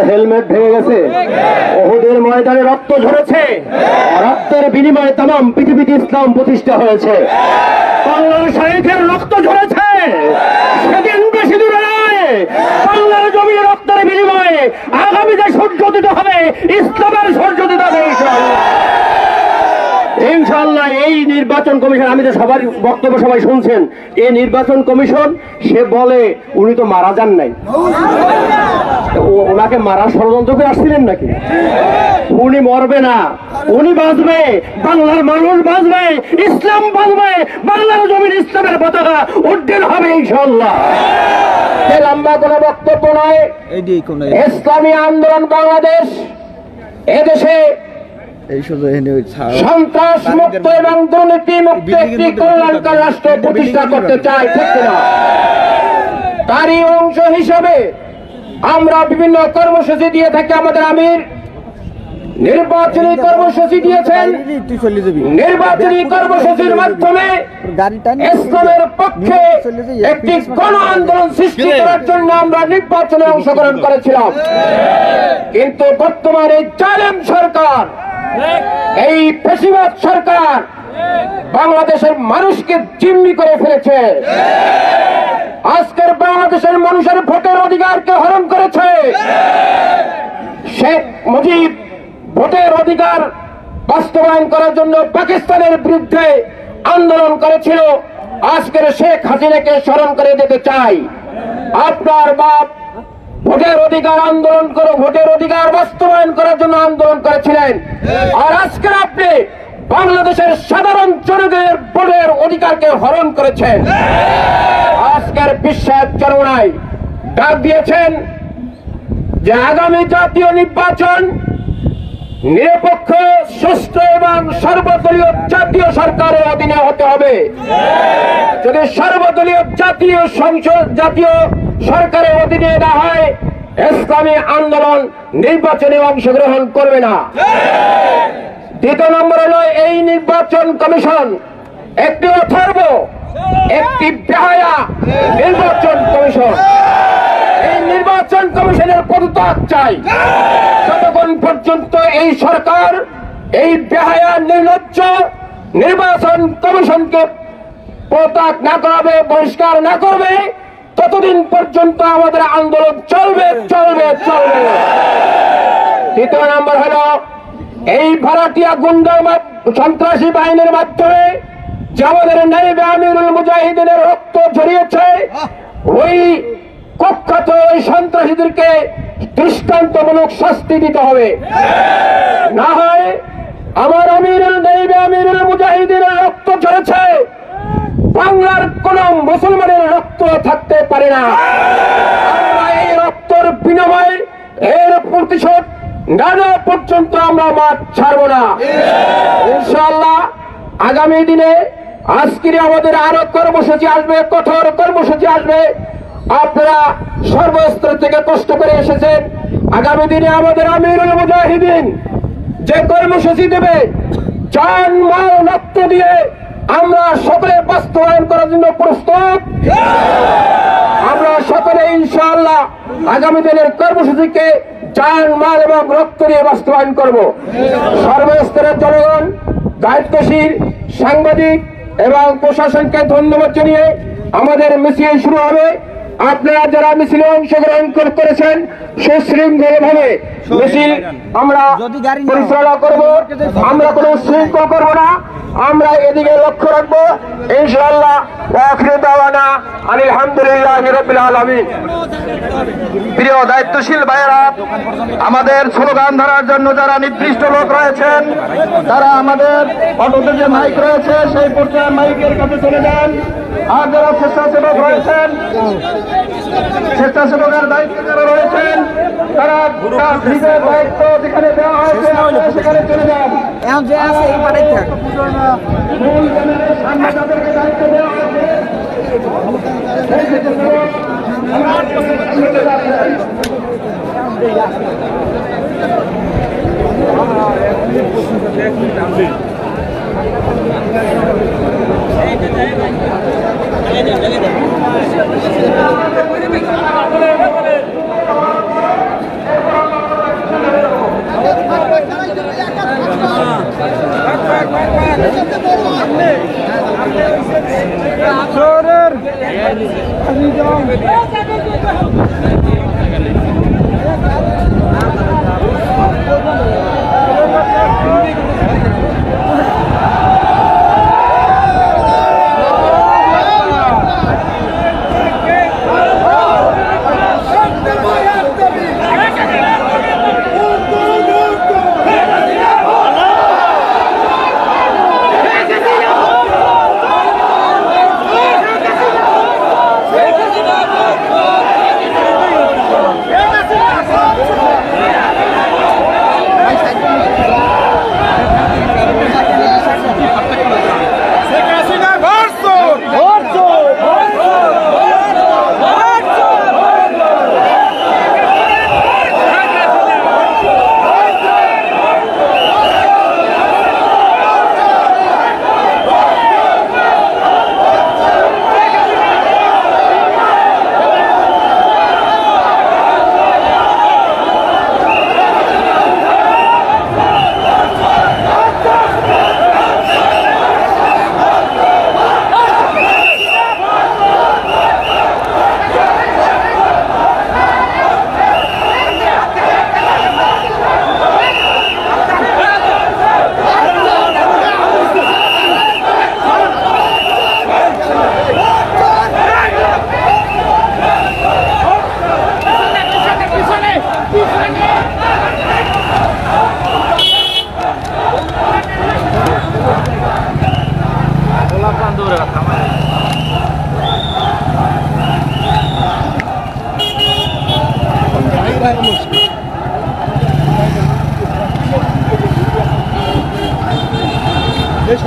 Helmet ভেঙে গেছে, উহুদের ময়দানে রক্ত ঝরেছে, রক্তের বিনিময়ে তামাম পৃথিবীতে ইসলাম প্রতিষ্ঠা হয়েছে। বাংলার শহীদের রক্ত ঝরেছে, সেদিন বেশি দূরে নয়, বাংলার জমির রক্তের বিনিময়ে আগামীতে সূর্য দিতে হবে, ইসলামের সূর্য দিতে হবে ইনশাআল্লাহ। এই নির্বাচন কমিশন, আমি তো সবার বক্তব্য সবাই শুনছেন, এই নির্বাচন কমিশন সে বলে উনি তো মারা যান নাই, ওনাকে মারার ষড়যন্ত্র করে আসছিলেন নাকি? উনি মরবে না, উনি বাঁচবে, বাংলার মানুষ বাঁচবে, ইসলাম বাঁচবে, বাংলার জমির ইসলামের পতাকা উড্ডীন হবে ইনশাআল্লাহ। লম্বা কোনো বক্তব্য নয়, ইসলামী আন্দোলন বাংলাদেশ এদেশে সন্ত্রাস মুক্ত এবং দুর্নীতি মুক্ত একটি কল্যাণকর রাষ্ট্র প্রতিষ্ঠা করতে চাই, ঠিক না? তারই অংশ হিসেবে আমরা বিভিন্ন কর্মসূচি দিয়ে থাকি। আমাদের আমির নির্বাচনী কর্মসূচি দিয়েছেন, নির্বাচনী কর্মসূচির মাধ্যমে ইসলামের পক্ষে একটি গণ আন্দোলন সৃষ্টি করার জন্য আমরা নির্বাচনে অংশগ্রহণ করেছিলাম। কিন্তু বর্তমানে জালেম সরকার, এই ফ্যাসিবাদ সরকার বাংলাদেশের মানুষকে জিম্মি করে ফেলেছে। আজকের বাংলাদেশের মানুষের ভোটের অধিকারকে হরণ করেছে। শেখ মুজিব ভোটের অধিকার বাস্তবায়ন করার জন্য পাকিস্তানের বিরুদ্ধে আন্দোলন করেছিল। আজকের শেখ হাসিনাকে স্মরণ করে দিতে চাই, আপনার বাপ ভোটের অধিকার আন্দোলন করে ভোটের অধিকার বাস্তবায়ন করার জন্য আন্দোলন করেছিলেন, আর আজকের আপনি বাংলাদেশের সাধারণ জনগণের ভোটের অধিকারকে হরণ করেছেন। আজকের বিশ্বাস চরমনায় ডাক দিয়েছেন যে আগামী জাতীয় নির্বাচন নিরপেক্ষ, সুষ্ঠু এবং সর্বদলীয় জাতীয় সরকারের অধীনে হতে হবে। যদি সর্বদলীয় জাতীয় সংসদ জাতীয় সরকারের অধীনে না হয়, ইসলামী আন্দোলন নির্বাচনে অংশগ্রহণ করবে না। দ্বিতীয় নম্বর হলো, এই নির্বাচন কমিশন একটি অথর্ব, একটি বেহায়া নির্বাচন কমিশন। এই নির্বাচন কমিশনের পদত্যাগ চাই। যতক্ষণ পর্যন্ত এই সরকার এই বেহায়া নির্লজ্জ নির্বাচন কমিশনকে পদত্যাগ না করাবে, বহিষ্কার না করবে, ততদিন পর্যন্ত আমাদের আন্দোলন চলবে চলবে চলবে। তৃতীয় নম্বর হলো, এই ভাড়াটিয়া গুন্ডা সন্ত্রাসী বাহিনীর মাধ্যমে যে আমাদের নায়েবে আমিরুল মুজাহিদিনের রক্ত ঝরিয়েছে, ওই কুখ্যাত ওই সন্ত্রাসীদেরকে দৃষ্টান্তমূলক শাস্তি দিতে হবে। না হয় আমার আমিরুল নায়েবে আমিরুল মুজাহিদিনের রক্ত ঝরেছে, বাংলার কোন মুসলমানের রক্ত থাকতে পারে না। আমরা এই রক্তের বিনিময়ে এর প্রতিশোধ না নেওয়া পর্যন্ত আমরা মাঠ ছাড়ব না ইনশাআল্লাহ। আগামী দিনে আজকের আমাদের আরো কর্মসূচি আসবে, কঠোর কর্মসূচি আসবে। আপনারা সর্বস্তর থেকে কষ্ট করে এসেছেন। আগামী দিনে আমাদের আমিরুল মুজাহিদিন যে কর্মসূচি দেবে, জান মাল রক্ত দিয়ে আমরা সকলে বাস্তবায়ন করার জন্য প্রস্তুত। আমরা সকলে ইনশাআল্লাহ আগামী দিনের কর্মসূচিকে জান মাল এবং রক্ত দিয়ে বাস্তবায়ন করব। সর্বস্তরের জনগণ, দায়িত্বশীল সাংবাদিক এবং প্রশাসনকে ধন্যবাদ জানিয়ে আমাদের মিছিল শুরু হবে। আপনারা যারা মিছিলে অংশগ্রহণ করেছেন, সুশৃঙ্খলভাবে মিছিল আমরা পরিচালনা করব। আমরা কোনো শৃঙ্খল করব না, আমরা এদিকে লক্ষ্য রাখবো ইনশাআল্লাহ। আখির দাওয়ানা আলহামদুলিল্লাহি রাব্বিল আলামিন। প্রিয় দায়িত্বশীল ভাইয়েরা, আমাদের স্লোগান ধরার জন্য যারা নির্দিষ্ট লোক রয়েছেন, তারা আমাদের অটোতে যে মাইক রয়েছে সেই পর্যায়ে মাইকের কাছে চলে যান। আর যারা স্বেচ্ছাসেবক রয়েছেন, স্বেচ্ছাসেবকের দায়িত্ব যারা রয়েছেন, তারা নিজের দায়িত্ব যেখানে দেওয়া হয়েছে সেখানে চলে যান। মূল চ্যানেলের সামনে যাদেরকে দায়িত্ব দেওয়া হয়েছে সেই স্বেচ্ছাসেবক আমরা Itu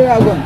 agun.